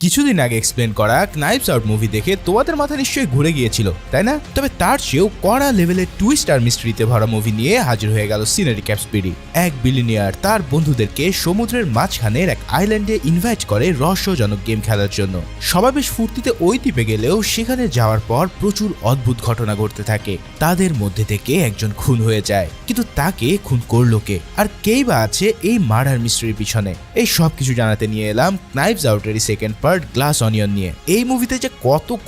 কিছুদিন আগে এক্সপ্লেন করা নাইভস আউট মুভি দেখে তোমাদের মাথা নিশ্চয়ই ঘুরে গিয়েছিল, তাই না? তবে তার চেয়েও কড়া লেভেলের টুইস্ট আর মিস্ট্রিতে ভরা মুভি নিয়ে হাজির হয়ে গেল সিনারি ক্যাপসপিডি। এক বিলিনিয়ার তার বন্ধুদেরকে সমুদ্রের মাঝখানের এক আইল্যান্ডে ইনভাইট করে রহস্যজনক গেম খেলার জন্য। সবাই বেশ ফুর্তিতে ওই দ্বীপে গেলেও সেখানে যাওয়ার পর প্রচুর অদ্ভুত ঘটনা ঘটতে থাকে। তাদের মধ্যে থেকে একজন খুন হয়ে যায়, কিন্তু তাকে খুন করলো কে, আর কেই বা আছে এই মার্ডার মিস্ট্রির পিছনে? এই সব কিছু জানাতে নিয়ে এলাম নাইভস আউটের সেকেন্ড পার্ট গ্লাস অনিয়ন নিয়ে। এই মুভিতে যে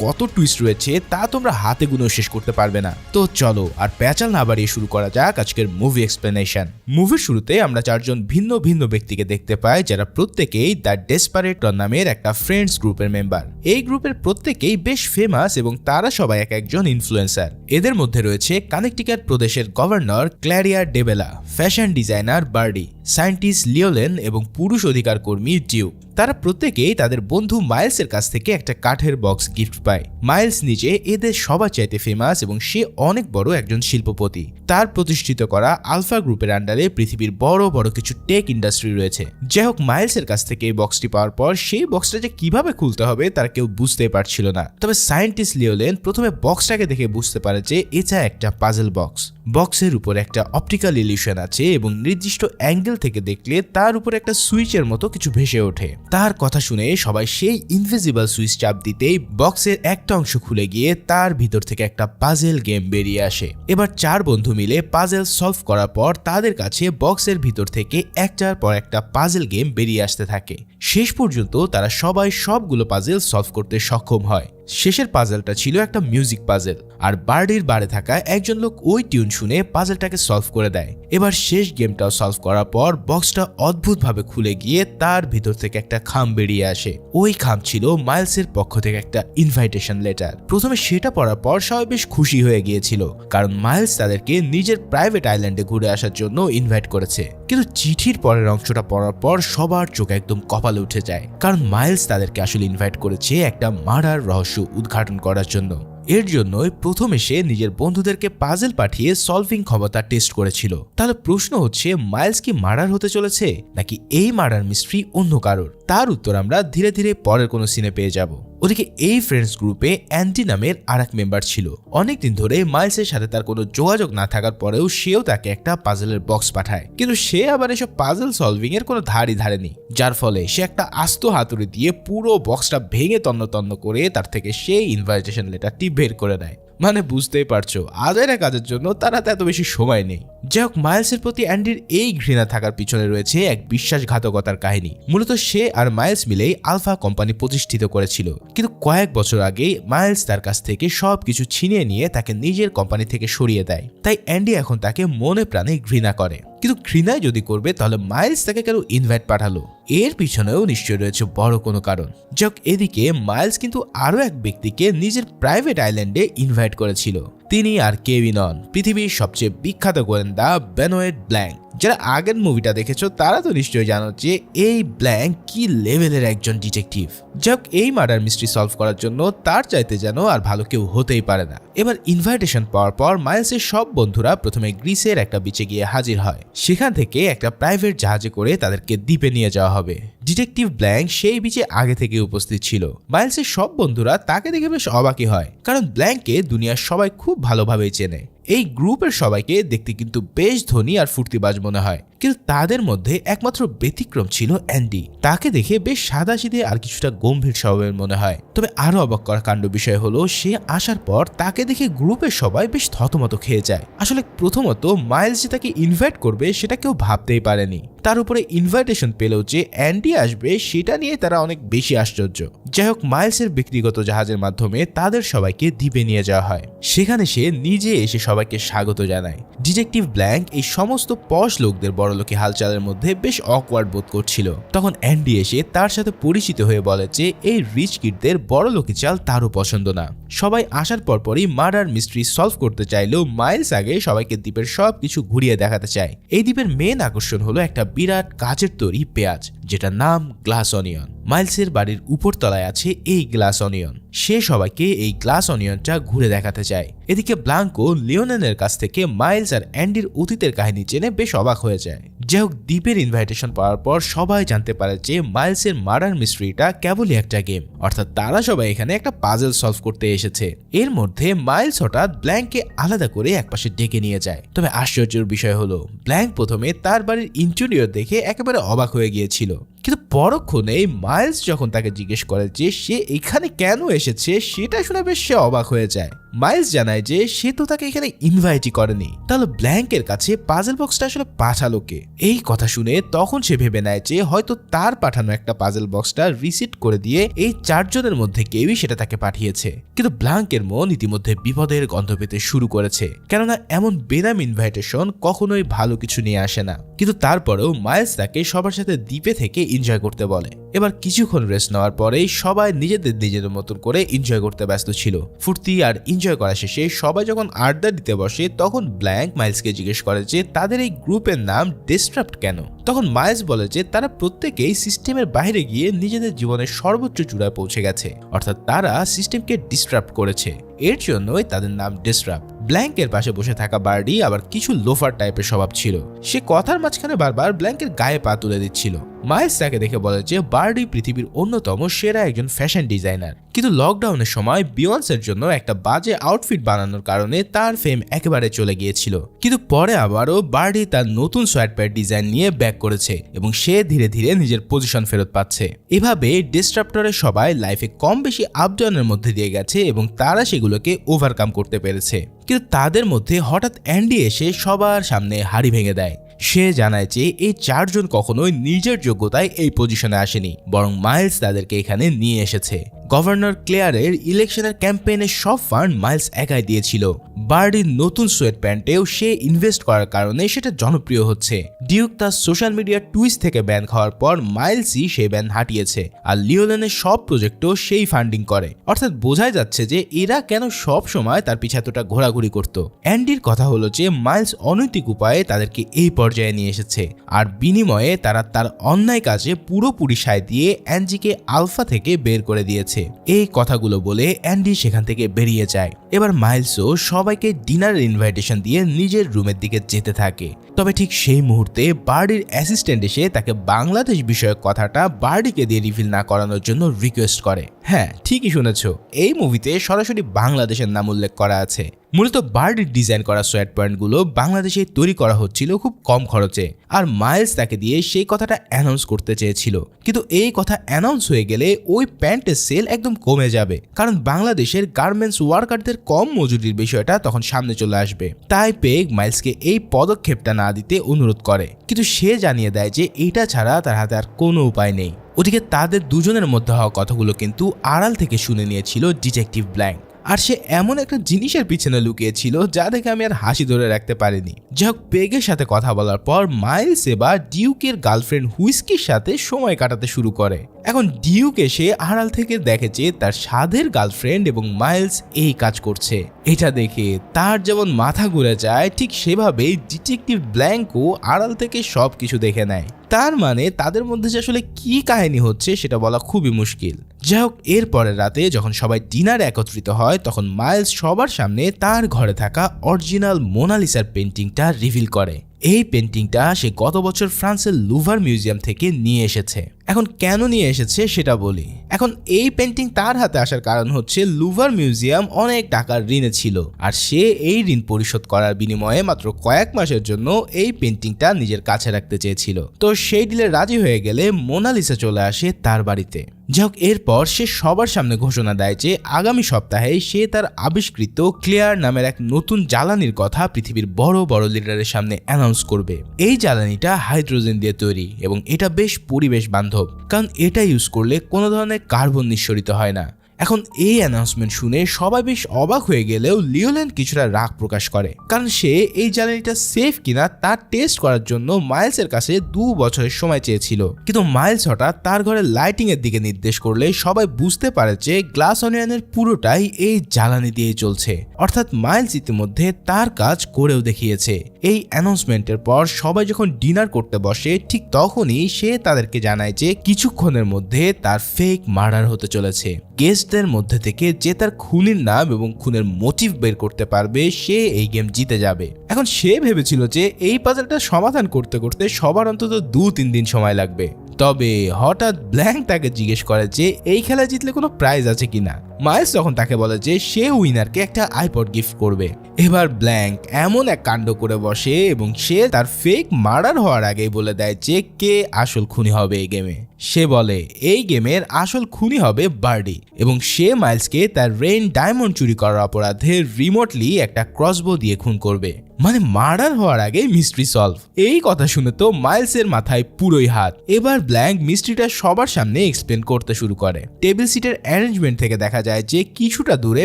কত টুইস্ট রয়েছে তা তোমরা হাতে গুনেও শেষ করতে পারবে না। তো চলো আর প্যাচাল না বাড়িয়ে শুরু করা যাক আজকের মুভি এক্সপ্লেনেশন। মুভির শুরুতে আমরা চারজন ভিন্ন ভিন্ন ব্যক্তিকে দেখতে পাই, যারা প্রত্যেকেই দ্য ডেসপারেটর নামের একটা ফ্রেন্ডস গ্রুপের মেম্বার। এই গ্রুপের প্রত্যেকেই বেশ ফেমাস এবং তারা সবাই এক একজন ইনফ্লুয়েন্সার। এদের মধ্যে রয়েছে কানেকটিকাট প্রদেশের গভর্নর ক্ল্যারিয়া ডেবেলা, ফ্যাশন ডিজাইনার বার্ডি, সায়েন্টিস্ট লিওলেন এবং পুরুষ অধিকার কর্মী ডিউক। তারা প্রত্যেকেই তাদের বন্ধু মাইলসের কাছ থেকে একটা কাঠের বক্স গিফট পায়। মাইলস নিজে এদের সবার চাইতে ফেমাস এবং সে অনেক বড় একজন শিল্পপতি। তার প্রতিষ্ঠিত করা আলফা গ্রুপের আন্ডারে পৃথিবীর বড় বড় কিছু টেক ইন্ডাস্ট্রি রয়েছে। যাই হোক, মাইলসের কাছ থেকে এই বক্সটি পাওয়ার পর সেই বক্সটা যে কিভাবে খুলতে হবে তারা কেউ বুঝতেই পারছিল না। তবে সায়েন্টিস্ট লিওলেন প্রথমে বক্সটাকে দেখে বুঝতে পারে যে এটা একটা পাজল বক্স। বক্সের উপর একটা অপটিক্যাল ইলিউশন আছে এবং নির্দিষ্ট অ্যাঙ্গেল থেকে দেখলে তার উপর একটা সুইচের মতো কিছু ভেসে ওঠে। তার কথা শুনে সবাই সেই ইনভিজিবল সুইচ চাপ দিতেই বক্সের একটা অংশ খুলে গিয়ে তার ভিতর থেকে একটা পাজেল গেম বেরিয়ে আসে। এবার চার বন্ধু মিলে পাজেল সলভ করার পর তাদের কাছে বক্সের ভিতর থেকে একটার পর একটা পাজেল গেম বেরিয়ে আসতে থাকে। শেষ পর্যন্ত তারা সবাই সবগুলো পাজেল সলভ করতে সক্ষম হয়। শেষের পাজেলটা ছিল একটা মিউজিক পাজেল, আর বার্ডির বারে থাকা একজন লোক ওই টিউন শুনে পাজেলটাকে সলভ করে দেয়। এবার শেষ গেমটাও সলভ করার পর বক্সটা অদ্ভুতভাবে খুলে গিয়ে তার ভিতর থেকে একটা খাম বেরিয়ে আসে। ওই খাম ছিল মাইলসের পক্ষ থেকে একটা ইনভাইটেশন লেটার। প্রথমে সেটা পড়ার পর সবাই বেশ খুশি হয়ে গিয়েছিল, কারণ মাইলস তাদেরকে নিজের প্রাইভেট আইল্যান্ডে ঘুরে আসার জন্য ইনভাইট করেছে। কিন্তু চিঠির পরের অংশটা পড়ার পর সবার চোখ একদম কপালে উঠে যায়, কারণ মাইলস তাদেরকে আসলে ইনভাইট করেছে একটা মার্ডার রহস্য উদ্ঘাটন করার জন্য। এর জন্যই প্রথমে সে নিজের বন্ধুদেরকে পাজেল পাঠিয়ে সলভিং ক্ষমতা টেস্ট করেছিল। তাহলে প্রশ্ন হচ্ছে, মাইলস কি মার্ডার হতে চলেছে, নাকি এই মার্ডার মিস্ট্রি অন্য কারোর? তার উত্তর আমরা ধীরে ধীরে পরের কোনো সিনে পেয়ে যাব। ওদিকে এই ফ্রেন্ডস গ্রুপে অ্যান্টি নামের আরেক মেম্বার ছিল। অনেকদিন ধরে মাইলসের সাথে তার কোনো যোগাযোগ না থাকার পরেও সেও তাকে একটা পাজেলের বক্স পাঠায়, কিন্তু সে আবার এসব পাজেল সলভিং এর কোনো ধারই ধারেনি, যার ফলে সে একটা আস্ত হাতুড়ি দিয়ে পুরো বক্সটা ভেঙে তন্ন করে তার থেকে সেই ইনভাইটেশন লেটারটি বের করে দেয়। মানে বুঝতেই পারছো, আজের কাজের জন্য তারা এত বেশি সময় নেই। যাই হোক, মাইলসের প্রতি অ্যান্ডির এই ঘৃণা থাকার পিছনে রয়েছে এক বিশ্বাসঘাতকতার কাহিনী। মূলত সে আর মাইলস মিলেই আলফা কোম্পানি প্রতিষ্ঠিত করেছিল, কিন্তু কয়েক বছর আগেই মাইলস তার কাছ থেকে সবকিছু ছিনিয়ে নিয়ে তাকে নিজের কোম্পানি থেকে সরিয়ে দেয়। তাই অ্যান্ডি এখন তাকে মনে প্রাণে ঘৃণা করে। কিন্তু ঘৃণায় যদি করবে তাহলে মাইলস তাকে কেন ইনভাইট পাঠালো? এর পিছনেও নিশ্চয়ই রয়েছে বড় কোনো কারণ। যাক, এদিকে মাইলস কিন্তু আরো এক ব্যক্তিকে নিজের প্রাইভেট আইল্যান্ডে ইনভাইট করেছিল। তিনি আর কেউই নন, পৃথিবীর সবচেয়ে বিখ্যাত গোয়েন্দা বেনোয়েট ব্ল্যাঙ্ক। যারা আগের মুভিটা দেখেছো তারা তো নিশ্চয়ই জানো যে এই ব্ল্যাঙ্ক কি লেভেলের একজন ডিটেকটিভ। যাক, এই মার্ডার মিস্ট্রি সলভ করার জন্য তার চাইতে যেন আর ভালো কেউ হতেই পারে না। এবার ইনভাইটেশন পাওয়ার পর মাইলসের সব বন্ধুরা প্রথমে গ্রিসের একটা বিচে গিয়ে হাজির হয়। সেখান থেকে একটা প্রাইভেট জাহাজে করে তাদেরকে দ্বীপে নিয়ে যাওয়া হবে। ডিটেকটিভ ব্ল্যাঙ্ক সেই বিচে আগে থেকে উপস্থিত ছিল। মাইলসের সব বন্ধুরা তাকে দেখে বেশ অবাকই হয়, কারণ ব্ল্যাঙ্ককে দুনিয়ার সবাই খুব ভালোভাবেই চেনে। এই গ্রুপের সবাইকে দেখতে কিন্তু বেশ ধনী আর ফুর্তিবাজ মনে হয়, কিন্তু তাদের মধ্যে একমাত্র ব্যতিক্রম ছিল অ্যান্ডি। তাকে দেখে বেশ সাদাসিধে আর কিছুটা গম্ভীর স্বভাবের মনে হয়। তবে আরো অবাক করা কাণ্ড বিষয় হলো, সে আসার পর তাকে দেখে গ্রুপের সবাই বেশ থতমত খেয়ে যায়। আসলে প্রথমত মাইলস যে তাকে ইনভাইট করবে সেটা কেউ ভাবতেই পারেনি। তার উপরে ইনভাইটেশন পেলেও যে অ্যান্ডি আসবে সেটা নিয়ে তারা অনেক বেশি আশ্চর্য। যাই হোক, মাইলসের ব্যক্তিগত জাহাজের মাধ্যমে তাদের সবাইকে দ্বীপে নিয়ে যাওয়া হয়। সেখানে সে নিজে এসে সবাইকে স্বাগত জানায়। ডিটেকটিভ ব্ল্যাঙ্ক এই সমস্ত পশ লোকদের বড়লোকি হালচালের মধ্যে বেশ অকওয়ার্ড বোধ করছিল। তখন অ্যান্ডি এসে তার সাথে পরিচিত হয়ে বলে যে এই রিচ কিডদের বড়লোকি চাল তারও পছন্দ না। সবাই আসার পরপরই মার্ডার মিস্ট্রি সলভ করতে চাইলেও মাইলস আগে সবাইকে দ্বীপের সবকিছু ঘুরিয়ে দেখাতে চায়। এই দ্বীপের মেন আকর্ষণ হলো একটা বিরাট কাচের তৈরি পেঁয়াজ, যেটার নাম গ্লাস অনিয়ন। মাইলসের বাড়ির উপরতলায় আছে এই গ্লাস অনিয়ন। সে সবাইকে এই গ্লাস অনিয়নটা ঘুরে দেখাতে চায়। এদিকে ব্লাঙ্কো লিওনেলের কাছ থেকে মাইলস আর অ্যান্ডির অতীতের কাহিনী জেনে বেশ অবাক হয়ে যায়। যাই হোক, দ্বীপের ইনভাইটেশন পাওয়ার পর সবাই জানতে পারে যে মাইলসের মার্ডার মিস্ট্রিটা কেবলই একটা গেম, অর্থাৎ তারা সবাই এখানে একটা পাজল সলভ করতে এসেছে। এর মধ্যে মাইলস হঠাৎ ব্ল্যাঙ্ককে আলাদা করে একপাশে ডেকে নিয়ে যায়। তবে আশ্চর্যের বিষয় হলো ব্ল্যাঙ্ক প্রথমে তার বাড়ির ইন্টেরিয়র দেখে একেবারে অবাক হয়ে গিয়েছিল, কিন্তু পরক্ষণে মাইলস যখন তাকে জিজ্ঞেস করে যে সে এখানে কেন এসেছে সেটা শুনে বেশ সে অবাক হয়ে যায়। মাইলস জানায় যে সে তো তাকে এখানে ইনভাইটই করেনি, তাহলে ব্ল্যাঙ্কের কাছে পাজল বক্সটা আসলে পাঠালো কে? এই কথা শুনে তখন সে ভেবে নেয় যে হয়তো তার পাঠানো একটা পাজল বক্সটা রিসিট করে দিয়ে এই চারজনের মধ্যে কেউই সেটা তাকে পাঠিয়েছে। কিন্তু ব্ল্যাঙ্কের মন ইতিমধ্যে বিপদের গন্ধ পেতে শুরু করেছে, কেননা এমন বেনাম ইনভাইটেশন কখনোই ভালো কিছু নিয়ে আসে না। কিন্তু তারপরেও মাইলস তাকে সবার সাথে দ্বীপে থেকে এনজয় করতে বলে। এবার কিছুক্ষণ রেস্ট নেওয়ার পরেই সবাই নিজেদের মতন করে এনজয় করতে ব্যস্ত ছিল। ফুর্তি আর এনজয় করা শেষে সবাই যখন আড্ডা দিতে বসে তখন ব্ল্যাঙ্ক মাইলসকে জিজ্ঞেস করে যে তাদের এই গ্রুপের নাম ডিসরাপ্ট কেন। তখন মাইলস বলে যে তারা প্রত্যেকেই সিস্টেমের বাইরে গিয়ে নিজেদের জীবনের সর্বোচ্চ চূড়ায় পৌঁছে গেছে, অর্থাৎ তারা সিস্টেমকে ডিসরাপ্ট করেছে, এর জন্যই তাদের নাম ডিসরাপ্ট। ব্ল্যাঙ্কের পাশে বসে থাকা বার্ডি আবার কিছু লোফার টাইপের স্বভাব ছিল। সে কথার মাঝখানে বারবার ব্ল্যাঙ্কের গায়ে পা তুলে দিচ্ছিল। মাইলস তাকে দেখে বলে যে বার্ডি পৃথিবীর অন্যতম সেরা একজন ফ্যাশন ডিজাইনার, কিন্তু লকডাউনের সময় বিয়ন্সের জন্য একটা বাজে আউটফিট বানানোর কারণে তার ফেম একেবারে চলে গিয়েছিল। কিন্তু পরে আবারও বার্ডি তার নতুন সোয়েটপ্যান্ট ডিজাইন নিয়ে ব্যাক করেছে এবং সে ধীরে ধীরে নিজের পজিশন ফেরত পাচ্ছে। এভাবে ডিসরাপ্টরের সবাই লাইফে কম বেশি আপডাউনের মধ্যে দিয়ে গেছে এবং তারা সেগুলোকে ওভারকাম করতে পেরেছে। কিন্তু তাদের মধ্যে হঠাৎ অ্যান্ডি এসে সবার সামনে হাড়ি ভেঙে দেয়। সে জানায় যে এই চারজন কখনোই নিজের যোগ্যতায় এই পজিশনে আসেনি, বরং মাইলস তাদেরকে এখানে নিয়ে এসেছে। গভর্নর ক্লেয়ারের ইলেকশনের ক্যাম্পেইনের সব ফান্ড মাইলস একাই দিয়েছিল। বার্ডির নতুন সোয়েট প্যান্টেও সে ইনভেস্ট করার কারণে সেটা জনপ্রিয় হচ্ছে। ডিউক তার সোশ্যাল মিডিয়া টুইস্ট থেকে ব্যান খাওয়ার পর মাইলসই সেই ব্যান হাঁটিয়েছে, আর লিওলেনের সব প্রজেক্টও সেই ফান্ডিং করে। অর্থাৎ বোঝাই যাচ্ছে যে এরা কেন সব সময় তার পিছে এতটা ঘোরাঘুরি করত। অ্যান্ডির কথা হলো যে মাইলস অনৈতিক উপায়ে তাদেরকে এই পর্যায়ে নিয়ে এসেছে, আর বিনিময়ে তারা তার অন্যায় কাজে পুরোপুরি সায় দিয়ে অ্যাঞ্জিকে আলফা থেকে বের করে দিয়েছে। এই কথাগুলো বলে অ্যান্ডি সেখান থেকে বেরিয়ে যায়। এবার মাইলসও সবাইকে ডিনারের ইনভাইটেশন দিয়ে নিজের রুমের দিকে যেতে থাকে। তবে ঠিক সেই মুহূর্তে বার্ডির অ্যাসিস্ট্যান্ট এসে তাকে বাংলাদেশ বিষয়ক কথাটা বার্ডিকে দিয়ে রিভিল না করানোর জন্য রিকোয়েস্ট করে। হ্যাঁ, ঠিকই শুনেছ, এই মুভিতে সরাসরি বাংলাদেশের নাম উল্লেখ করা আছে। মূলত বার্ডির ডিজাইন করা সোয়েট প্যান্টগুলো বাংলাদেশে তৈরি করা হচ্ছিল খুব কম খরচে, আর মাইলস তাকে দিয়ে সেই কথাটা অ্যানাউন্স করতে চেয়েছিল। কিন্তু এই কথা অ্যানাউন্স হয়ে গেলে ওই প্যান্টের সেল একদম কমে যাবে, কারণ বাংলাদেশের গার্মেন্টস ওয়ার্কারদের কম মজুরির বিষয়টা তখন সামনে চলে আসবে। তাই পেগ মাইলসকে এই পদক্ষেপটা না দিতে অনুরোধ করে, কিন্তু সে জানিয়ে দেয় যে এটা ছাড়া তার হাতে আর কোনো উপায় নেই। ওদিকে তাদের দুজনের মধ্যে হওয়া কথাগুলো কিন্তু আড়াল থেকে শুনে নিয়েছিল ডিটেকটিভ ব্ল্যাঙ্ক, আর সে এমন একটা জিনিসের পিছনে লুকিয়েছিল যা দেখে আমি আর হাসি ধরে রাখতে পারিনি। যাই হোক, পেগের সাথে কথা বলার পর মাইলস এবার ডিউকের গার্লফ্রেন্ড হুইস্কির সাথে সময় কাটাতে শুরু করে। এখন ডিউক এসে আড়াল থেকে দেখে যে তার সাধের গার্লফ্রেন্ড এবং মাইলস এই কাজ করছে। এটা দেখে তার যেমন মাথা ঘুরে যায়, ঠিক সেভাবেই ডিটেকটিভ ব্ল্যাঙ্কও আড়াল থেকে সবকিছু দেখে নেয়। তার মানে তাদের মধ্যে যে আসলে কি কাহিনী হচ্ছে সেটা বলা খুবই মুশকিল। যাই হোক, এর পরের রাতে যখন সবাই ডিনারে একত্রিত হয় তখন মাইলস সবার সামনে তার ঘরে থাকা অরিজিনাল মোনালিসার পেন্টিংটা রিভিল করে। এই পেন্টিংটা সে গত বছর ফ্রান্সের লুভার মিউজিয়াম থেকে নিয়ে এসেছে। এখন কেন নিয়ে এসেছে সেটা বলি। এখন এই পেন্টিং তার হাতে আসার কারণ হচ্ছে লুভার মিউজিয়াম অনেক টাকার ঋণে ছিল, আর সে এই ঋণ পরিশোধ করার বিনিময়ে মাত্র কয়েক মাসের জন্য এই পেন্টিংটা নিজের কাছে রাখতে চেয়েছিল। তো সেই ডিলে রাজি হয়ে গেলে মোনালিসা চলে আসে তার বাড়িতে। যাই হোক, এরপর সে সবার সামনে ঘোষণা দেয় যে আগামী সপ্তাহে সে তার আবিষ্কৃত ক্লেয়ার নামের এক নতুন জ্বালানির কথা পৃথিবীর বড় বড় লিডারের সামনে অ্যানাউন্স করবে। এই জ্বালানিটা হাইড্রোজেন দিয়ে তৈরি এবং এটা বেশ পরিবেশ বান্ধব, কারণ এটা ইউজ করলে কোনো ধরনের কার্বন নিঃসরিত হয় না। এখন এই অ্যানাউন্সমেন্ট শুনে সবাই বেশ অবাক হয়ে গেলেও লিওল্যান্ড কিছুটা রাগ প্রকাশ করে, কারণ সে এই জ্বালানিটা সেফ কিনা তার টেস্ট করার জন্য মাইলসের কাছে 2 বছরের সময় চেয়েছিল। কিন্তু মাইলস হঠাৎ তার ঘরের লাইটিং এর দিকে নির্দেশ করলে সবাই বুঝতে পারে যে গ্লাস অনিয়নের পুরোটাই এই জ্বালানি দিয়েই চলছে। অর্থাৎ মাইলস ইতিমধ্যে তার কাজ করেও দেখিয়েছে। এই অ্যানাউন্সমেন্টের পর সবাই যখন ডিনার করতে বসে ঠিক তখনই সে তাদেরকে জানায় যে কিছুক্ষণের মধ্যে তার ফেক মার্ডার হতে চলেছে। গেস্টদের মধ্যে থেকে যে তার খুনির নাম এবং খুনের মোটিভ বের করতে পারবে সে এই গেম জিতে যাবে। এখন সে ভেবেছিল যে এই পাজলটা সমাধান করতে করতে সবার অন্তত 2-3 দিন সময় লাগবে। তবে হঠাৎ ব্ল্যাঙ্ক তাকে জিজ্ঞেস করে যে এই খেলা জিতলে কোনো প্রাইজ আছে কিনা। মাইলস তখন তাকে বলে যে সে উইনারকে একটা আইপড গিফট করবে। এবার ব্ল্যাঙ্ক এমন এক কাণ্ড করে বসে এবং সে তার ফেক মার্ডার হওয়ার আগেই বলে দেয় যে কে আসল খুনি হবে এই গেমে। সে বলে এই গেমের আসল খুনি হবে বার্ডি এবং সে মাইলসকে তার রেইন ডায়মন্ড চুরি করার অপরাধে রিমোটলি একটা ক্রসবো দিয়ে খুন করবে। মানে মার্ডার হওয়ার আগে মিস্ট্রি সলভ। এই কথা শুনে তো মাইলসের মাথায় পুরোই হাত। এবার ব্ল্যাঙ্ক মিস্ট্রিটা সবার সামনে এক্সপ্লেন করতে শুরু করে। টেবিল সিটের অ্যারেঞ্জমেন্ট থেকে দেখা যায় যে কিছুটা দূরে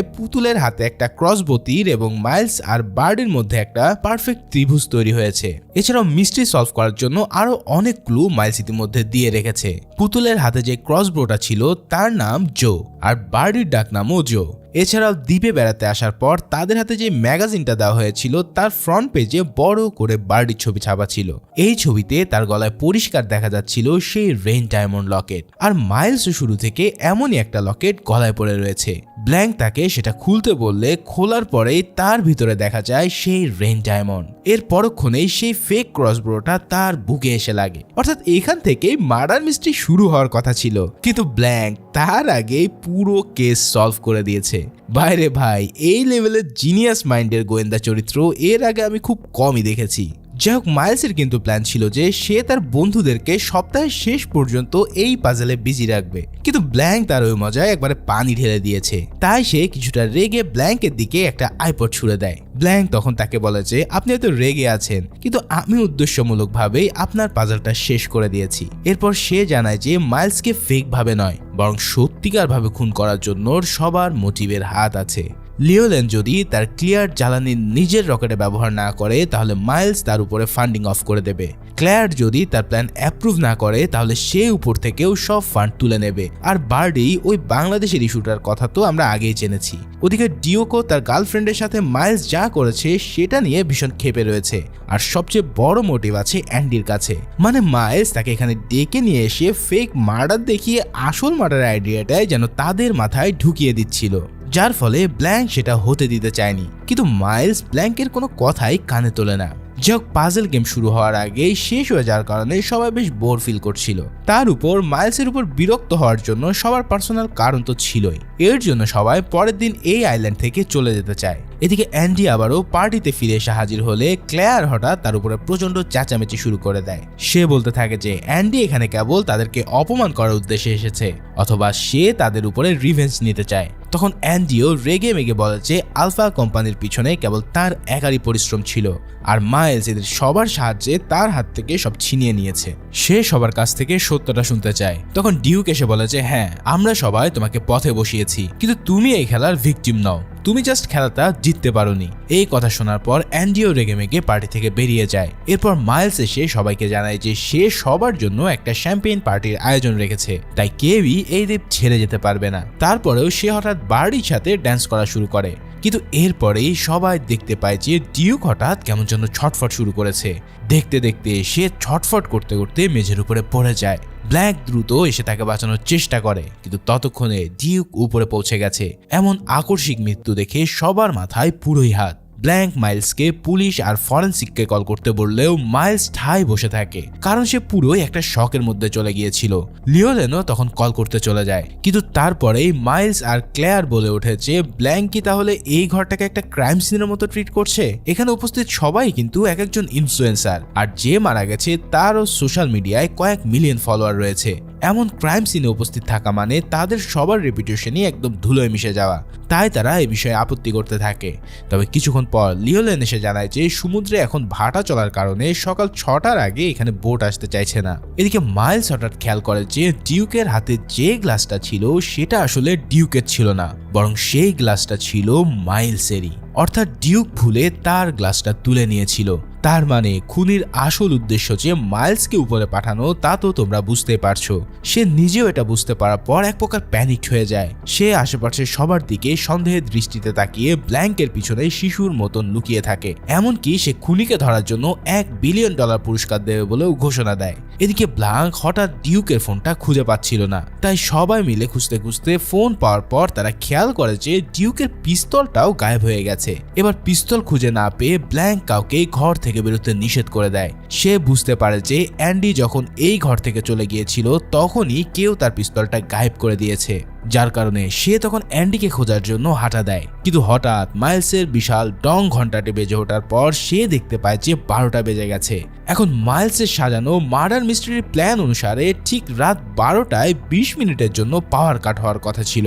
পুতুলের হাতে একটা ক্রসবো তীর এবং মাইলস আর বার্ডের মধ্যে একটা পারফেক্ট ত্রিভুজ তৈরি হয়েছে। এছাড়াও মিস্ট্রি সলভ করার জন্য আরো অনেক ক্লু মাইলস ইতিমধ্যে দিয়ে রেখেছে। পুতুলের হাতে যে ক্রসবোটা ছিল তার নাম জো আর বার্ডির ডাক নামও জো। এছাড়াও দ্বীপে বেড়াতে আসার পর তাদের হাতে যে ম্যাগাজিনটা দেওয়া হয়েছিল তার ফ্রন্ট পেজে বড় করে বার্ডির ছবি ছাপা ছিল। এই ছবিতে তার গলায় পরিষ্কার দেখা যাচ্ছিল সেই রেইন ডায়মন্ড লকেট। আর মাইলসও শুরু থেকে এমনই একটা লকেট গলায় পড়ে রয়েছে। ব্ল্যাঙ্ক তাকে সেটা খুলতে বললে খোলার পরেই তার ভিতরে দেখা যায় সেই রেইন ডায়মন্ড। এর পরক্ষণেই সেই ফেক ক্রসবোটা তার বুকে এসে লাগে। অর্থাৎ এখান থেকেই মার্ডার মিস্ট্রি শুরু হওয়ার কথা ছিল, কিন্তু ব্ল্যাঙ্ক তার আগেই পুরো কেস সলভ করে দিয়েছে। বাইরে ভাই, এই লেভেলের জিনিয়াস মাইন্ডের গোয়েন্দা চরিত্র এর আগে আমি খুব কমই দেখেছি। যাই হোক, মাইলসের কিন্তু প্ল্যান ছিল যে সে তার বন্ধুদেরকে সপ্তাহের শেষ পর্যন্ত এই পাজলে বিজি রাখবে, কিন্তু ব্ল্যাঙ্ক তার ওই মজায় একবারে পানি ঢেলে দিয়েছে। তাই সে কিছুটা রেগে ব্ল্যাঙ্কের দিকে একটা আইপড ছুড়ে দেয়। ব্ল্যাঙ্ক তখন তাকে বলে যে আপনি হয়তো রেগে আছেন, কিন্তু আমি উদ্দেশ্যমূলকভাবেই আপনার পাজলটা শেষ করে দিয়েছি। এরপর সে জানায় যে মাইলসকে ফেক ভাবে নয় বরং সত্যিকার ভাবে খুন করার জন্য সবার মোটিভের হাত আছে। লিওলেন যদি তার ক্লিয়ার জ্বালানি নিজের রকেটে ব্যবহার না করে তাহলে মাইলস তার উপরে ফান্ডিং অফ করে দেবে। ক্লেয়ার যদি তার প্ল্যান অ্যাপ্রুভ না করে তাহলে সে উপর থেকেও সব ফান্ড তুলে নেবে। আর বার্ডি ওই বাংলাদেশের ইস্যুটার কথা তো আমরা আগেই জেনেছি। ওদিকে ডিওকো তার গার্লফ্রেন্ডের সাথে মাইলস যা করেছে সেটা নিয়ে ভীষণ ক্ষেপে রয়েছে। আর সবচেয়ে বড় মোটিভ আছে অ্যান্ডির কাছে। মানে মাইলস তাকে এখানে ডেকে নিয়ে এসে ফেক মার্ডার দেখিয়ে আসল মার্ডার আইডিয়াটাই যেন তাদের মাথায় ঢুকিয়ে দিচ্ছিল, যার ফলে ব্ল্যাঙ্ক সেটা হতে দিতে চায়নি। কিন্তু মাইলস ব্ল্যাঙ্কের কোনো কথাই কানে তোলে না। যাক, পাজল গেম শুরু হওয়ার আগেই শেষ হয়ে যাওয়ার কারণে সবাই বেশ বোর ফিল করছিল। তার উপর মাইলসের উপর বিরক্ত হওয়ার জন্য সবার পার্সোনাল কারণ তো ছিলই। এর জন্য সবাই পরের দিন এই আইল্যান্ড থেকে চলে যেতে চায়। এদিকে অ্যান্ডি আবারও পার্টিতে ফিরে এসে হাজির হলে ক্লেয়ার হঠাৎ তার উপরে প্রচন্ড চেঁচামেচি শুরু করে দেয়। সে বলতে থাকে যে অ্যান্ডি এখানে কেবল তাদেরকে অপমান করার উদ্দেশ্যে এসেছে, অথবা সে তাদের উপরে রিভেঞ্জ নিতে চায়। তখন অ্যান্ডিও রেগে মেগে বলে যে আলফা কোম্পানির পিছনে কেবল তার একারই পরিশ্রম ছিল, আর মাইলস এদের সবার সাহায্যে তার হাত থেকে সব ছিনিয়ে নিয়েছে। সে সবার কাছ থেকে সত্যটা শুনতে চায়। তখন ডিউক এসে বলে যে হ্যাঁ, আমরা সবাই তোমাকে পথে বসিয়েছি, কিন্তু তুমি এই খেলার ভিকটিম নও, তুমি জাস্ট খেলাটা জিততে পারোনি। এই কথা শোনার পর অ্যান্ডিও রেগে মেগে পার্টি থেকে বেরিয়ে যায়। এরপর মাইলস এসে সবাইকে জানায় যে সে সবার জন্য একটা শ্যাম্পেইন পার্টির আয়োজন রেখেছে, তাই কেউই এই দ্বীপ ছেড়ে যেতে পারবে না। তারপরেও সে হঠাৎ বার্ডির সাথে ড্যান্স করা শুরু করে, কিন্তু এরপরেই সবাই দেখতে পায় যে ডিউক হঠাৎ কেমন যেন ছটফট শুরু করেছে। দেখতে দেখতে সে ছটফট করতে করতে মেঝের উপরে পড়ে যায়। ব্ল্যাক দ্রুত এসে তাকে বাঁচানোর চেষ্টা করে, কিন্তু ততক্ষণে ডিউক উপরে পৌঁছে গেছে। এমন আকস্মিক মৃত্যু দেখে সবার মাথায় পুরোই হাত। ব্ল্যাঙ্ক মাইলসকে পুলিশ আর ফরেন্সিককে কল করতে বললেও মাইলস ঠাই বসে থাকে, কারণ সে পুরোই একটা শকের মধ্যে চলে গিয়েছিল। লিওলেনও তখন কল করতে চলে যায়, কিন্তু তারপরেই মাইলস আর ক্লেয়ার বলে ওঠে যে ব্ল্যাঙ্ক কি তাহলে এই ঘরটাকে একটা ক্রাইম সিনের মতো ট্রিট করছে। এখানে উপস্থিত সবাই কিন্তু এক একজন ইনফ্লুয়েন্সার, আর যে মারা গেছে তারও সোশ্যাল মিডিয়ায় কয়েক মিলিয়ন ফলোয়ার রয়েছে। এমন ক্রাইম সিনে উপস্থিত থাকা মানে তাদের সবার রেপুটেশনই একদম ধুলোয় মিশে যাওয়া। তাই তারা এই বিষয়ে আপত্তি করতে থাকে। তবে কিছুক্ষণ পর লিওলেন এসে জানায় যে সমুদ্রে এখন ভাটা চলার কারণে সকাল 6টার আগে এখানে বোট আসতে চাইছে না। এদিকে মাইলস হঠাৎ খেয়াল করে যে ডিউকের হাতে যে গ্লাসটা ছিল সেটা আসলে ডিউকের ছিল না, বরং সেই গ্লাসটা ছিল মাইলসেরই। অর্থাৎ ডিউক ভুলে তার গ্লাসটা তুলে নিয়েছিল। তার মানে খুনির আসল উদ্দেশ্য যে মাইলসকে উপরে পাঠানো তা তো তোমরা বুঝতে পারছো। সে নিজেও এটা বুঝতে পারার পর এক প্রকার প্যানিক হয়ে যায়। সে আশেপাশে সবার দিকে সন্দেহের দৃষ্টিতে তাকিয়ে ব্ল্যাঙ্কের পিছনে শিশুর মতন লুকিয়ে থাকে। এমনকি সে খুনিকে ধরার জন্য $1 বিলিয়ন পুরস্কার দেবে বলেও ঘোষণা দেয়। এদিকে ব্ল্যাঙ্ক হঠাৎ ডিউকের ফোনটা খুঁজে পাচ্ছিল না, তাই সবাই মিলে খুঁজতে খুঁজতে ফোন পাওয়ার পর তারা খেয়াল করে যে ডিউকের পিস্তলটাও গায়েব হয়ে গেছে। এবার পিস্তল খুঁজে না পেয়ে ব্ল্যাঙ্ক কাউকে ঘর থেকে বেরোতে নিষেধ করে দেয়। সে বুঝতে পারে যে অ্যান্ডি যখন এই ঘর থেকে চলে গিয়েছিল তখনই কেউ তার পিস্তলটা গায়েব করে দিয়েছে, যার কারণে সে তখন অ্যান্ডিকে খোঁজার জন্য হাঁটা দেয়। কিন্তু হঠাৎ মাইলসের বিশাল ডং ঘন্টাটি বেজে ওঠার পর সে দেখতে পায় যে 12টা বেজে গেছে। এখন মাইলসের সাজানো মার্ডার মিস্ট্রির প্ল্যান অনুসারে ঠিক রাত 12টায় 20 মিনিটের জন্য পাওয়ার কাট হওয়ার কথা ছিল।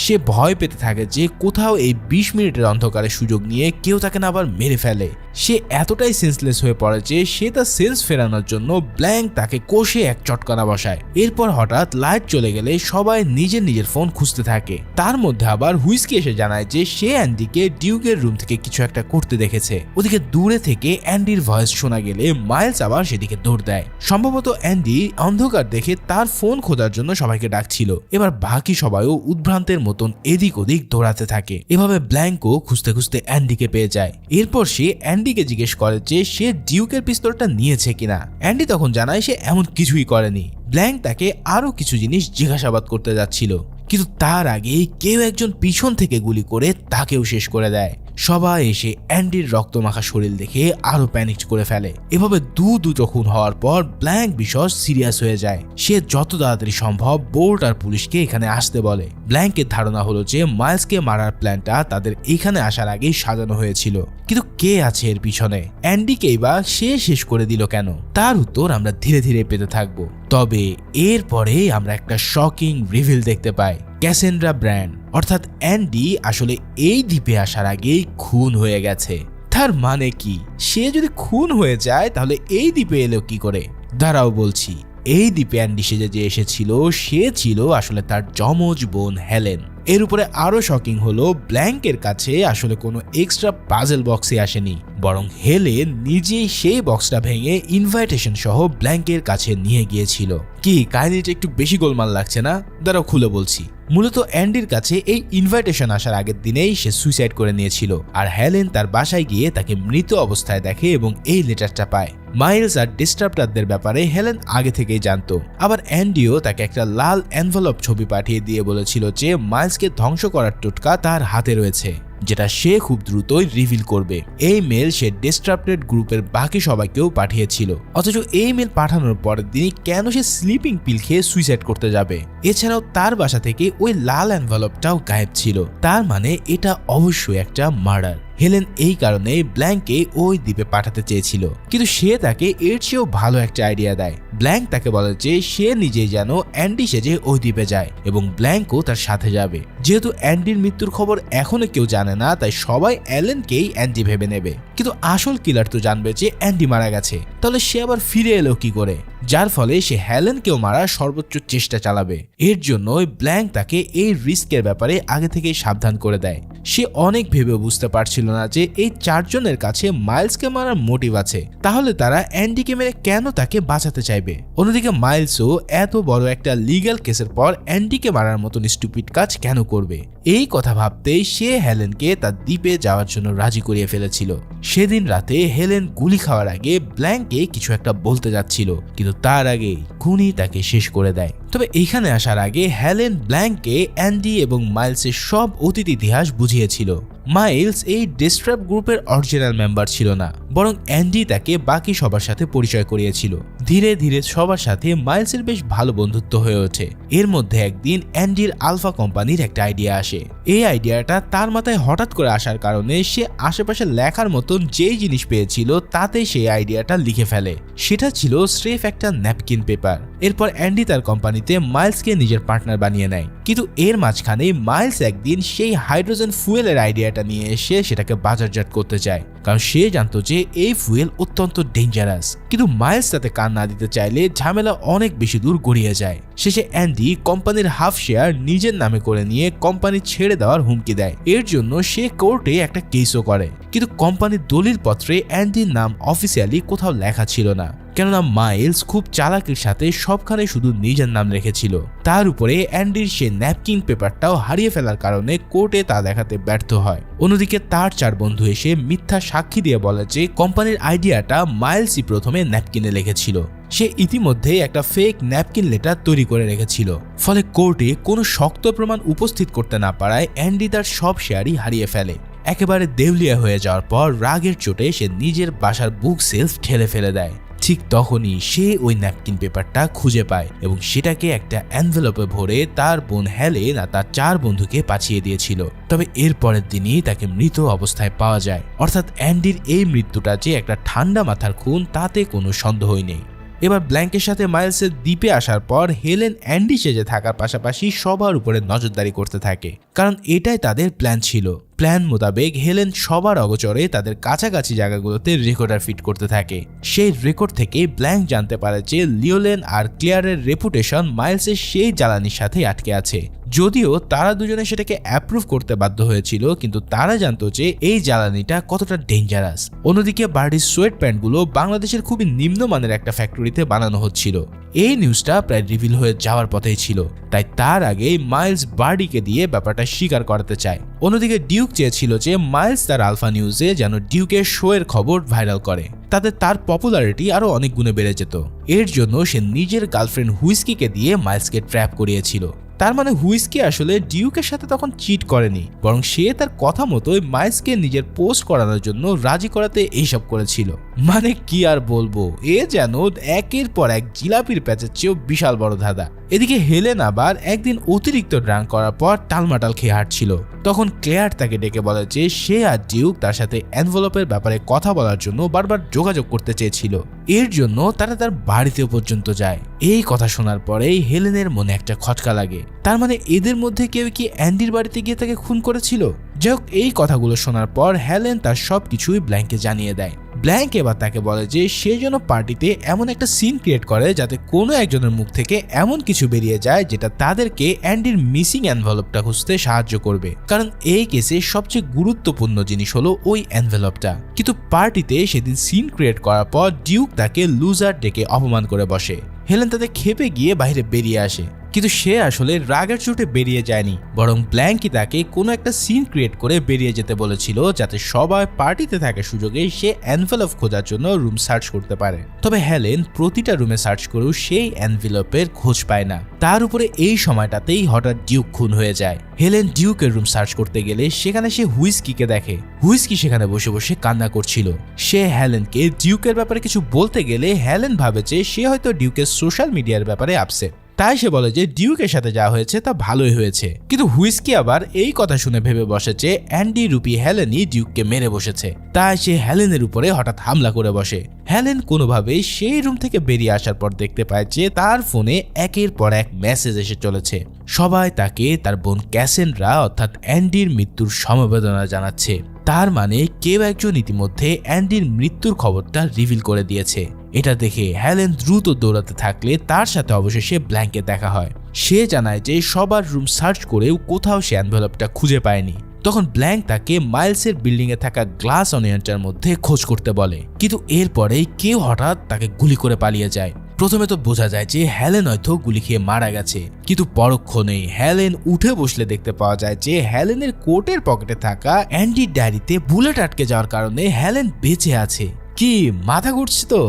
সে ভয় পেতে থাকে যে কোথাও এই 20 মিনিটের অন্ধকারের সুযোগ নিয়ে কেউ তাকে না আবার মেরে ফেলে। সে এতটাই সেন্সলেস হয়ে পড়ে যে সে তার সেন্স ফেরানোর জন্য ব্ল্যাঙ্ক তাকে কষে এক চটকানা বসায়। এরপর হঠাৎ লাইট চলে গেলে সবাই নিজের নিজের ফোন খুঁজতে থাকে। তার মধ্যে আবার হুইস্কি এসে জানায় যে সে অ্যান্ডিকে ডিউকের রুম থেকে কিছু একটা করতে দেখেছে। ওদিকে দূরে থেকে অ্যান্ডির ভয়েস শোনা গেলে মাইলস আবার সেদিকে দৌড় দেয়। সম্ভবত অ্যান্ডি অন্ধকার দেখে তার ফোন খোঁজার জন্য সবাইকে ডাকছিল। এবার বাকি সবাইও উদ্ভ্রান্তের মতন এদিক ওদিক দৌড়াতে থাকে। এভাবে ব্ল্যাঙ্কও খুঁজতে খুঁজতে অ্যান্ডিকে পেয়ে যায়। এরপর সে অ্যান্ডিকে জিজ্ঞেস করে যে সে ডিউকের পিস্তলটা নিয়েছে কিনা। অ্যান্ডি তখন জানায় সে এমন কিছুই করেনি। ব্ল্যাঙ্ক তাকে আরো কিছু জিনিস জিজ্ঞাসাবাদ করতে যাচ্ছিল, কিন্তু তার আগে কেউ একজন পিছন থেকে গুলি করে তাকেও শেষ করে দেয়। সবাই এসে অ্যান্ডির রক্তমাখা শরীর দেখে আরো প্যানিক করে ফেলে। এভাবে দুটো খুন হওয়ার পর ব্ল্যাঙ্ক ভীষণ সিরিয়াস হয়ে যায়। সে যত তাড়াতাড়ি সম্ভব বোল্ট আর পুলিশকে এখানে আসতে বলে। ব্ল্যাঙ্কের ধারণা হলো যে মাইলসকে মারার প্ল্যানটা তাদের এখানে আসার আগেই সাজানো হয়েছিল, কিন্তু কে আছে এর পিছনে? অ্যান্ডিকেই বা সে শেষ করে দিল কেন? তার উত্তর আমরা ধীরে ধীরে পেতে থাকবো। তবে এরপরে আমরা একটা শকিং রিভিল দেখতে পাই। ক্যাসেন্ড্রা ব্র্যান্ড অর্থাৎ অ্যান্ডি আসলে এই দ্বীপে আসার আগেই খুন হয়ে গেছে। তার মানে কি? সে যদি খুন হয়ে যায় তাহলে এই দ্বীপে এলো কি করে? দাঁড়াও বলছি। এই দ্বীপে অ্যান্ডি সেজে যে এসেছিল সে ছিল আসলে তার যমজ বোন হেলেন। এর উপরে আরো শকিং হলো ব্ল্যাঙ্কের কাছে আসলে কোনো এক্সট্রা পাজল বক্সে আসেনি, বরং হেলেন নিজেই সেই বক্সটা ভেঙে ইনভাইটেশন সহ ব্ল্যাঙ্কের কাছে নিয়ে গিয়েছিল। কি কাহিনীটা একটু বেশি গোলমাল লাগছে না? দাঁড়াও খুলে বলছি। মূলত অ্যান্ডির কাছে এই ইনভাইটেশন আসার আগের দিনেই সে সুইসাইড করে নিয়েছিল, আর হেলেন তার বাসায় গিয়ে তাকে মৃত অবস্থায় দেখে এবং এই লেটারটা পায়। মাইলস আর ডিস্টার্বটারদের ব্যাপারে হেলেন আগে থেকেই জানতো। আবার অ্যান্ডিও তাকে একটা লাল এনভেলপ ছবি পাঠিয়ে দিয়ে বলেছিল যে মাইলসকে ধ্বংস করার টোটকা তার হাতে রয়েছে, যেটা সে খুব দ্রুতই রিভিল করবে। এই মেল সে ডিস্ট্রাপ্টেড গ্রুপের বাকি সবাইকেও পাঠিয়েছিল। অথচ এই মেল পাঠানোর পরের দিনই কেন সে স্লিপিং পিল খেয়ে সুইসাইড করতে যাবে? এছাড়াও তার বাসা থেকে ওই লাল এনভেলপটাও গায়েব ছিল। তার মানে এটা অবশ্যই একটা মার্ডার। হেলেন এই কারণে ব্ল্যাঙ্ককে ওই দ্বীপে পাঠাতে চেয়েছিল, কিন্তু সে তাকে এর চেয়েও ভালো একটা আইডিয়া দেয়। ব্ল্যাঙ্ক তাকে বলে যে সে নিজেই যেন অ্যান্ডি সেজে ওই দ্বীপে যায় এবং ব্ল্যাঙ্কও তার সাথে যাবে। যেহেতু অ্যান্ডির মৃত্যুর খবর এখনো কেউ জানে না, তাই সবাই অ্যালেনকেই অ্যান্ডি ভেবে নেবে। কিন্তু আসল কিলার তো জানবে যে অ্যান্ডি মারা গেছে, তাহলে সে আবার ফিরে এলো কি করে? যার ফলে সে হেলেনকেও মারার সর্বোচ্চ চেষ্টা চালাবে। এর জন্যই ব্ল্যাঙ্ক তাকে এই রিস্কের ব্যাপারে আগে থেকেই সাবধান করে দেয়। সে অনেক ভেবে বুঝতে পারছিল না যে এই চারজনের কাছে মাইলসকে মারার মোটিভ আছে, তাহলে তারা অ্যান্ডিকে মেরে কেন তাকে বাঁচাতে চাইবে? অন্যদিকে মাইলসও এত বড় একটা লিগ্যাল কেসের পর অ্যান্ডিকে মারার মতন স্টুপিড কাজ কেন করবে? এই কথা ভাবতেই সে হেলেনকে তার দ্বীপে যাওয়ার জন্য রাজি করিয়ে ফেলেছিল। সেদিন রাতে হেলেন গুলি খাওয়ার আগে ব্ল্যাঙ্ককে কিছু একটা বলতে যাচ্ছিল, কিন্তু তার আগেই খুনি তাকে শেষ করে দেয়। তবে এখানে আসার আগে হেলেন ব্ল্যাঙ্ককে অ্যান্ডি এবং মাইলসের সব অতীত ইতিহাস বুঝিয়েছিল। মাইলস এই ডিস্ট্রাপ গ্রুপের অরিজিনাল মেম্বার ছিল না, বরং অ্যান্ডি তাকে বাকি সবার সাথে পরিচয় করিয়েছিল। ধীরে ধীরে সবার সাথে মাইলসের বেশ ভালো বন্ধুত্ব হয়ে ওঠে। এর মধ্যে একদিন অ্যান্ডির আলফা কোম্পানির একটা আইডিয়া আসে। এই আইডিয়াটা তার মাথায় হঠাৎ করে আসার কারণে সে আশেপাশে লেখার মতন যেই জিনিস পেয়েছিল তাতে সেই আইডিয়াটা লিখে ফেলে। সেটা ছিল স্রেফ একটা ন্যাপকিন পেপার। এরপর অ্যান্ডি তার কোম্পানিতে মাইলসকে নিজের পার্টনার বানিয়ে নেয়। কিন্তু এর মাঝখানে মাইলস একদিন সেই হাইড্রোজেন ফুয়েলের আইডিয়াটা নিয়ে এসে সেটাকে বাজারজাত করতে চায়। কারণ সে জানতো যে এই ফুয়েল অত্যন্ত ডেঞ্জারাস। কিন্তু মাইলস তাতে কান না দিতে চাইলে ঝামেলা অনেক বেশি দূর গড়িয়ে যায়। শেষে অ্যান্ডি কোম্পানির হাফ শেয়ার নিজের নামে করে নিয়ে কোম্পানি ছেড়ে দেওয়ার হুমকি দেয়। এর জন্য সে কোর্টে একটা কেসও করে, কিন্তু কোম্পানির দলিলপত্রে অ্যান্ডির নাম অফিসিয়ালি কোথাও লেখা ছিল না, কেননা মাইলস খুব চালাকির সাথে সবখানে শুধু নিজের নাম রেখেছিল। তার উপরে অ্যান্ডির সে ন্যাপকিন পেপারটাও হারিয়ে ফেলার কারণে কোর্টে তা দেখাতে ব্যর্থ হয়। অন্যদিকে তার 4 বন্ধু এসে মিথ্যা সাক্ষী দিয়ে বলে যে কোম্পানির আইডিয়াটা মাইলসই প্রথমে ন্যাপকিনে লিখেছিল। সে ইতিমধ্যে একটা ফেক ন্যাপকিন লেটার তৈরি করে রেখেছিল। ফলে কোর্টে কোনো শক্ত প্রমাণ উপস্থিত করতে না পারায় অ্যান্ডি তার সব শেয়ারই হারিয়ে ফেলে। একেবারে দেউলিয়া হয়ে যাওয়ার পর রাগের চোটে সে নিজের বাসার বুক সেলফ ঠেলে ফেলে দেয়। ঠিক তখনই সে ওই ন্যাপকিন পেপারটা খুঁজে পায় এবং সেটাকে একটা এনভেলপে ভরে তার বোন হেলেন আর তার 4 বন্ধুকে পাঠিয়ে দিয়েছিল। তবে এর পরের দিনই তাকে মৃত অবস্থায় পাওয়া যায়। অর্থাৎ অ্যান্ডির এই মৃত্যুটা যে একটা ঠান্ডা মাথার খুন তাতে কোনো সন্দেহই নেই। এবার ব্ল্যাঙ্কের সাথে মাইলসের দ্বীপে আসার পর হেলেন অ্যান্ডি সেজে থাকার পাশাপাশি সবার উপরে নজরদারি করতে থাকে, কারণ এটাই তাদের প্ল্যান ছিল। প্ল্যান মোতাবেক হেলেন সবার অগোচরে তাদের কাছাকাছি জায়গাগুলোতে রেকর্ডার ফিট করতে থাকে। সেই রেকর্ড থেকে ব্ল্যাঙ্ক জানতে পারে যে লিওলেন আর ক্লিয়ারের রেপুটেশন মাইলসের সেই জ্বালানির সাথে আটকে আছে। যদিও তারা দুজনে সেটাকে অ্যাপ্রুভ করতে বাধ্য হয়েছিল, কিন্তু তারা জানতো যে এই জ্বালানিটা কতটা ডেঞ্জারাস। অন্যদিকে বার্ডির সোয়েট প্যান্টগুলো বাংলাদেশের খুবই নিম্নমানের একটা ফ্যাক্টরিতে বানানো হচ্ছিল। এই নিউজটা প্রায় রিভিল হয়ে যাওয়ার পথেই ছিল, তাই তার আগেই মাইলস বার্ডিকে দিয়ে ব্যাপারটা স্বীকার করাতে চায়। অন্যদিকে ডিউক চেয়েছিল যে মাইলস তার আলফা নিউজে যেন ডিউকের শো এর খবর ভাইরাল করে, তাতে তার পপুলারিটি আরো অনেক গুণে বেড়ে যেত। এর জন্য সে নিজের গার্লফ্রেন্ড হুইস্কিকে দিয়ে মাইলসকে ট্র্যাপ করিয়েছিল। তার মানে হুইস্কি আসলে ডিউকের সাথে তখন চিট করেনি, বরং সে তার কথা মতোই মাইলসকে নিজের পোস্ট করানোর জন্য রাজি করাতে এইসব করেছিল। মানে কি আর বলবো, এ যেন একের পর এক জিলাপির প্যাচের চেয়েও বিশাল বড় ধাঁধা। এদিকে হেলেন আবার একদিন অতিরিক্ত ড্রাঙ্ক করার পর টালমাটাল খেয়ে হাঁটছিল। তখন ক্লেয়ার তাকে ডেকে বলে যে সে আর ডিউক তার সাথে এনভেলপের ব্যাপারে কথা বলার জন্য বারবার যোগাযোগ করতে চেয়েছিল। এর জন্য তারা তার বাড়িতে পর্যন্ত যায়। এই কথা শোনার পরেই হেলেনের মনে একটা খটকা লাগে। তার মানে এদের মধ্যে কেউ কি অ্যান্ডির বাড়িতে গিয়ে তাকে খুন করেছিল? যাই হোক, এই কথাগুলো শোনার পর হেলেন তার সবকিছুই ব্ল্যাঙ্ককে জানিয়ে দেয়। ব্ল্যাঙ্ক এবার তাকে বলে যে সে যেন পার্টিতে এমন একটা সিন ক্রিয়েট করে যাতে কোনো একজনের মুখ থেকে এমন কিছু বেরিয়ে যায় যেটা তাদেরকে অ্যান্ডির মিসিং এনভেলপটা খুঁজতে সাহায্য করবে, কারণ এই কেসে সবচেয়ে গুরুত্বপূর্ণ জিনিস হলো ওই এনভেলপটা। কিন্তু পার্টিতে সেদিন সিন ক্রিয়েট করার পর ডিউক তাকে লুজার ডেকে অপমান করে বসে। হেলেন তাতে ক্ষেপে গিয়ে বাইরে বেরিয়ে আসে, কিন্তু সে আসলে রাগের চোটে বেরিয়ে যায়নি, বরং ব্ল্যাঙ্কই তাকে কোনো একটা সিন ক্রিয়েট করে বেরিয়ে যেতে বলেছিল যাতে সবাই পার্টিতে থাকার সুযোগে সে এনভেলপ খোঁজার জন্য রুম সার্চ করতে পারে। তবে হেলেন প্রতিটা রুমে সার্চ করেও সেই এনভেলপের খোঁজ পায় না। তার উপরে এই সময়টাতেই হঠাৎ ডিউক খুন হয়ে যায়। হেলেন ডিউকের রুম সার্চ করতে গেলে সেখানে সে হুইস্কিকে দেখে। হুইস্কি সেখানে বসে বসে কান্না করছিল। সে হেলেনকে ডিউকের ব্যাপারে কিছু বলতে গেলে হেলেন ভাবে যে সে হয়তো ডিউকের সোশ্যাল মিডিয়ার ব্যাপারে আপসেট, তাই সে বলে যে ডিউকের সাথে যা হয়েছে তা ভালোই হয়েছে। কিন্তু হুইস্কি আবার এই কথা শুনে ভেবে বসে যে অ্যান্ডি রূপী হেলেনই ডিউককে মেরে বসেছে, তাই সে হেলেনের উপরে হঠাৎ হামলা করে বসে। হেলেন কোনোভাবেই সেই রুম থেকে বেরিয়ে আসার পর দেখতে পায় যে তার ফোনে একের পর এক মেসেজ এসে চলেছে। সবাই তাকে তার বোন ক্যাসেন্ড্রা অর্থাৎ অ্যান্ডির মৃত্যুর সমবেদনা জানাচ্ছে। তার মানে কেউ একজন ইতিমধ্যে অ্যান্ডির মৃত্যুর খবরটা রিভিল করে দিয়েছে। এটা দেখে হেলেন দ্রুত দৌড়াতে থাকলে তার সাথে অবশেষে ব্ল্যাঙ্কে দেখা হয়। সে জানায় যে সবার রুম সার্চ করেও কোথাও সে এনভেলপটা খুঁজে পায়নি। তখন ব্ল্যাঙ্ক তাকে মাইলসের বিল্ডিং এ থাকা গ্লাস অনিয়নটার মধ্যে খোঁজ করতে বলে, কিন্তু এরপরেই কেউ হঠাৎ তাকে গুলি করে পালিয়ে যায়। প্রথমে তো বোঝা যায় যে হেলেন হয়তো গুলি খেয়ে মারা গেছে, কিন্তু পরক্ষণেই হেলেন উঠে বসলে দেখতে পাওয়া যায় যে হেলেনের কোটের পকেটে থাকা অ্যান্ডির ডায়েরিতে বুলেট আটকে যাওয়ার কারণে হেলেন বেঁচে আছে। কি মাথা ঘুরছে তো?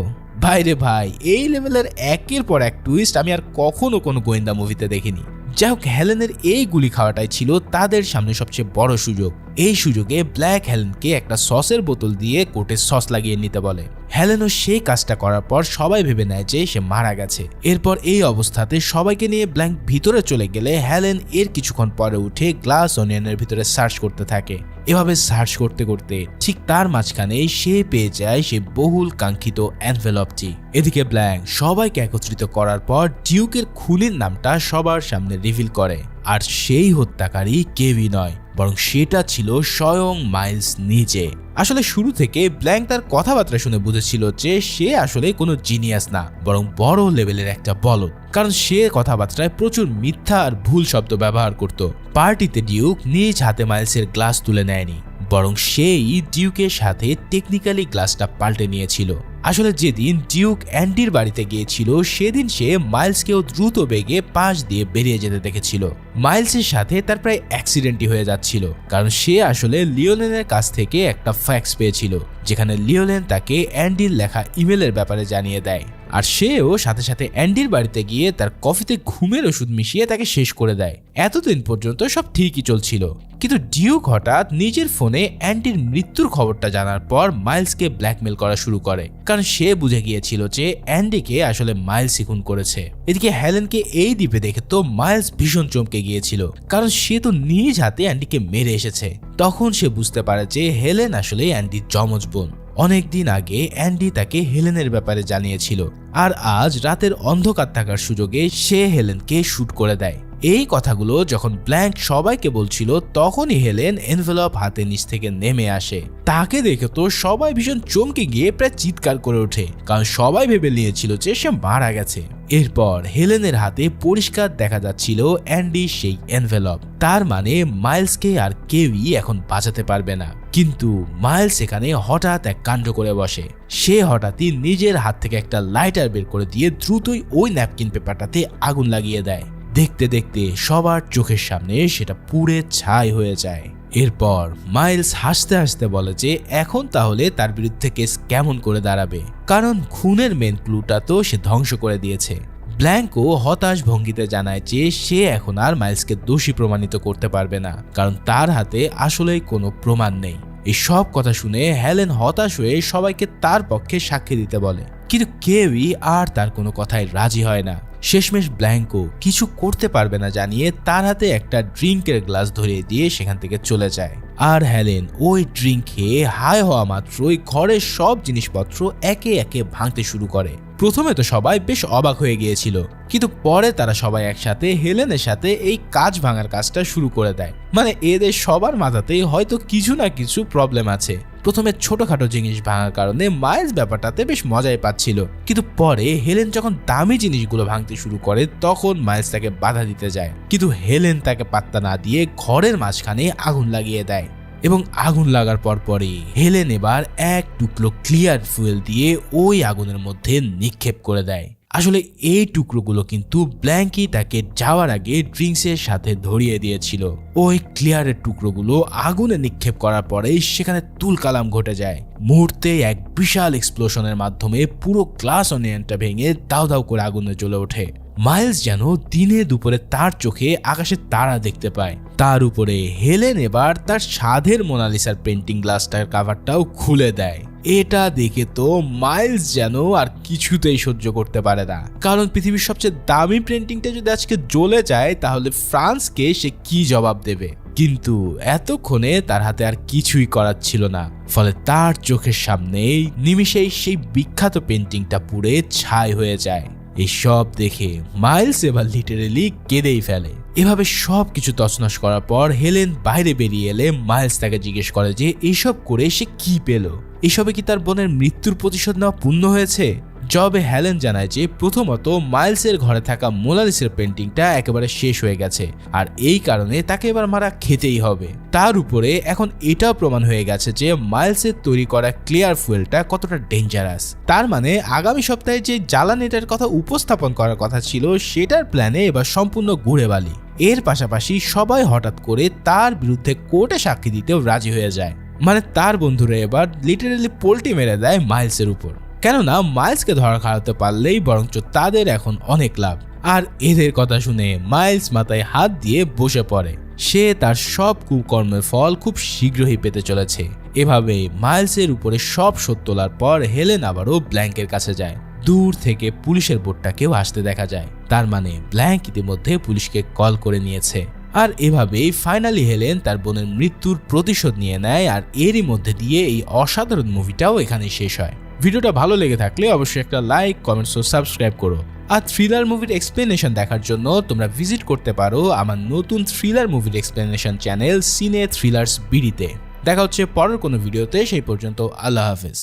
ভাইরে ভাই, এই লেভেলের একের পর এক টুইস্ট আমি আর কখনো কোনো গোয়েন্দা মুভিতে দেখিনি। যাই হোক, হেলেনের এই গুলি খাওয়াটাই ছিল তাদের সামনে সবচেয়ে বড় সুযোগ। এই সুযোগে ব্ল্যাক হেলেনকে একটা সসের বোতল দিয়ে কোটে সস লাগিয়ে নিতে বলে। হেলেনও সেই কাজটা করার পর সবাই ভেবে নেয় যে সে মারা গেছে। এরপর এই অবস্থাতে সবাইকে নিয়ে ব্ল্যাঙ্ক ভিতরে চলে গেলে হেলেন এর কিছুক্ষণ পরে উঠে গ্লাস অনিয়নের ভিতরে সার্চ করতে থাকে। এভাবে সার্চ করতে করতে ঠিক তার মাঝখানেই সে পেয়ে যায় সে বহুল কাঙ্ক্ষিত এনভেলপটি। এদিকে ব্ল্যাঙ্ক সবাইকে একত্রিত করার পর ডিউকের খুনির নামটা সবার সামনে রিভিল করে, আর সেই হত্যাকারী কেউই নয় বরং সেটা ছিল স্বয়ং মাইলস নিজে। আসলে শুরু থেকে ব্ল্যাঙ্ক তার কথাবার্তা শুনে বুঝেছিল যে সে আসলে কোনো জিনিয়াস না, বরং বড় লেভেলের একটা বলদ। কারণ সে কথাবার্তায় প্রচুর মিথ্যা আর ভুল শব্দ ব্যবহার করত। পার্টিতে ডিউক নিজ হাতে মাইলসের গ্লাস তুলে নেয়নি, বরং সেই ডিউকের সাথে টেকনিক্যালি গ্লাসটা পাল্টে নিয়েছিল। আসলে যেদিন ডিউক অ্যান্ডির বাড়িতে গিয়েছিল সেদিন সে মাইলসকেও দ্রুত বেগে পাশ দিয়ে বেরিয়ে যেতে দেখেছিল। মাইলসের সাথে তার প্রায় অ্যাক্সিডেন্টই হয়ে যাচ্ছিল, কারণ সে আসলে লিওনেলের কাছ থেকে একটা ফ্যাক্স পেয়েছিল যেখানে লিওনেল তাকে অ্যান্ডির লেখা ইমেলের ব্যাপারে জানিয়ে দেয়। আর সেও সাথে সাথে অ্যান্ডির বাড়িতে গিয়ে তার কফিতে ঘুমের ওষুধ মিশিয়ে তাকে শেষ করে দেয়। এতদিন পর্যন্ত সব ঠিকই চলছিল, কিন্তু ডিউক হঠাৎ নিজের ফোনে অ্যান্ডির মৃত্যুর খবরটা জানার পর মাইলসকে ব্ল্যাকমেল করা শুরু করে, কারণ সে বুঝে গিয়েছিল যে অ্যান্ডিকে আসলে মাইলসই খুন করেছে। এদিকে হেলেনকে এই দ্বীপে দেখে তো মাইলস ভীষণ চমকে গিয়েছিল, কারণ সে তো নিজ হাতে অ্যান্ডিকে মেরে এসেছে। তখন সে বুঝতে পারে যে হেলেন আসলে অ্যান্ডির যমজ বোন। অনেকদিন আগে অ্যান্ডি তাকে হেলেনের ব্যাপারে জানিয়েছিল, আর আজ রাতের অন্ধকার থাকার সুযোগে সে হেলেনকে শুট করে দেয়। এই কথাগুলো যখন ব্ল্যাঙ্ক সবাইকে বলছিল তখনই হেলেন এনভেলপ হাতে নিচ থেকে নেমে আসে। তাকে দেখে তো সবাই ভীষণ চমকে গিয়ে প্রায় চিৎকার করে ওঠে, কারণ সবাই ভেবে নিয়েছিল যে সে মারা গেছে। এরপর হেলেনের হাতে পরিষ্কার দেখা যাচ্ছিল অ্যান্ডি সেই এনভেলপ। তার মানে মাইলসকে আর কেউই এখন বাঁচাতে পারবে না। কিন্তু মাইলস এখানে হঠাৎ এক কাণ্ড করে বসে। সে হঠাৎই নিজের হাত থেকে একটা লাইটার বের করে দিয়ে দ্রুতই ওই ন্যাপকিন পেপারটাতে আগুন লাগিয়ে দেয়। দেখতে দেখতে সবার চোখের সামনে সেটা পুড়ে ছাই হয়ে যায়। এরপর মাইলস হাসতে হাসতে বলে যে এখন তাহলে তার বিরুদ্ধে কেস কেমন করে দাঁড়াবে, কারণ খুনের মেন ক্লুটা তো সে ধ্বংস করে দিয়েছে। ব্ল্যাঙ্কও হতাশ ভঙ্গিতে জানায় যে সে এখন আর মাইলসকে দোষী প্রমাণিত করতে পারবে না, কারণ তার হাতে আসলেই কোনো প্রমাণ নেই। এই সব কথা শুনে হেলেন হতাশ হয়ে সবাইকে তার পক্ষে সাক্ষী দিতে বলে, কিন্তু কেউই আর তার কোনো কথায় রাজি হয় না। শেষমেশ ব্ল্যাঙ্কও কিছু করতে পারবে না জানিয়ে তার হাতে একটা ড্রিঙ্কের গ্লাস ধরিয়ে দিয়ে সেখান থেকে চলে যায়। আর হেলেন ওই ড্রিঙ্ক খেয়ে হাই হওয়া মাত্রই ঘরের সব জিনিসপত্র একে একে ভাঙতে শুরু করে। প্রথমে তো সবাই বেশ অবাক হয়ে গিয়েছিল, কিন্তু পরে তারা সবাই একসাথে হেলেনের সাথে এই কাঁচ ভাঙার কাজটা শুরু করে দেয়। মানে এদের সবার মাথাতেই হয়তো কিছু না কিছু প্রবলেম আছে। প্রথমে ছোটখাটো জিনিস ভাঙার কারণে মাইলস ব্যাপারটাতে বেশ মজাই পাচ্ছিল, কিন্তু পরে হেলেন যখন দামি জিনিসগুলো ভাঙতে শুরু করে তখন মাইলস তাকে বাধা দিতে যায়, কিন্তু হেলেন তাকে পাত্তা না দিয়ে ঘরের মাঝখানে আগুন লাগিয়ে দেয়। এবং আগুন লাগার পরপরই হেলেন এবার এক টুকরো ক্লিয়ার ফুয়েল দিয়ে ওই আগুনের মধ্যে নিক্ষেপ করে দেয়। আসলে এই টুকরোগুলো কিন্তু ব্ল্যাঙ্কি তাকে যাওয়ার আগে ড্রিঙ্কসের সাথে ধরিয়ে দিয়েছিল। ওই ক্লিয়ারের টুকরোগুলো আগুনে নিক্ষেপ করার পরেই সেখানে তুলকালাম ঘটে যায়। মুহূর্তে এক বিশাল এক্সপ্লোশনের মাধ্যমে পুরো গ্লাস অনিয়নটা ভেঙে দাউ দাউ করে আগুনে জ্বলে ওঠে। মাইলস যেন দিনে দুপুরে তার চোখে আকাশে তারা দেখতে পায়। তার উপরে হেলেন এবার তার সাধের মোনালিসার পেন্টিং গ্লাসটার কাভারটাও খুলে দেয়। এটা দেখে তো মাইলস যেন আর কিছুতেই সহ্য করতে পারে না, কারণ পৃথিবীর সবচেয়ে দামি পেন্টিংটা যদি আজকে জ্বলে যায় তাহলে ফ্রান্সকে সে কি জবাব দেবে। কিন্তু এতক্ষণে তার হাতে আর কিছুই করার ছিল না, ফলে তার চোখের সামনেই নিমিষেই সেই বিখ্যাত পেন্টিংটা পুড়ে ছাই হয়ে যায়। এই সব দেখে মাইলস এবার লিটারেলি কেঁদেই ফেলে। এভাবে সবকিছু তছনছ করার পর হেলেন বাইরে বেরিয়ে এলে মাইলস তাকে জিজ্ঞেস করে যে এইসব করে সে কি পেল, এসবে কি তার বোনের মৃত্যুর প্রতিশোধ নেওয়া পূর্ণ হয়েছে। জবে হেলেন জানায় যে প্রথমত মাইলসের ঘরে থাকা মোনালিসার পেন্টিংটা একেবারে শেষ হয়ে গেছে, আর এই কারণে তাকে এবার মারা খেতেই হবে। তার উপরে এখন এটাও প্রমাণ হয়ে গেছে যে মাইলসের তৈরি করা ক্লিয়ার ফুয়েলটা কতটা ডেঞ্জারাস। তার মানে আগামী সপ্তাহে যে জ্বালানিটার কথা উপস্থাপন করার কথা ছিল সেটার প্ল্যানে এবার সম্পূর্ণ ঘুরে বালি। এর পাশাপাশি সবাই হঠাৎ করে তার বিরুদ্ধে কোর্টে সাক্ষী দিতেও রাজি হয়ে যায়। মানে তার বন্ধুরা এবার লিটারেলি পোল্টি মেরে দেয় মাইলসের উপর, কেননা মাইলসকে ধরা খাওয়াতে পারলেই বরঞ্চ তাদের এখন অনেক লাভ। আর এদের কথা শুনে মাইলস মাথায় হাত দিয়ে বসে পড়ে। সে তার সব কুকর্মের ফল খুব শীঘ্রই পেতে চলেছে। এভাবে মাইলসের উপরে সব শোধ তোলার পর হেলেন আবারও ব্ল্যাঙ্কের কাছে যায়। দূর থেকে পুলিশের বোটটাকেও আসতে দেখা যায়, তার মানে ব্ল্যাঙ্ক ইতিমধ্যে পুলিশকে কল করে নিয়েছে। আর এভাবেই ফাইনালি হেলেন তার বোনের মৃত্যুর প্রতিশোধ নিয়ে নেয়। আর এরই মধ্যে দিয়ে এই অসাধারণ মুভিটাও এখানেই শেষ হয়। ভিডিওটা ভালো লেগে থাকলে অবশ্যই একটা লাইক, কমেন্টস ও সাবস্ক্রাইব করো। আর থ্রিলার মুভির এক্সপ্লেনেশন দেখার জন্য তোমরা ভিজিট করতে পারো আমার নতুন থ্রিলার মুভির এক্সপ্লেনেশন চ্যানেল সিনে থ্রিলার্স বিডিতে। দেখা হচ্ছে পরের কোনো ভিডিওতে, সেই পর্যন্ত আল্লাহ হাফেজ।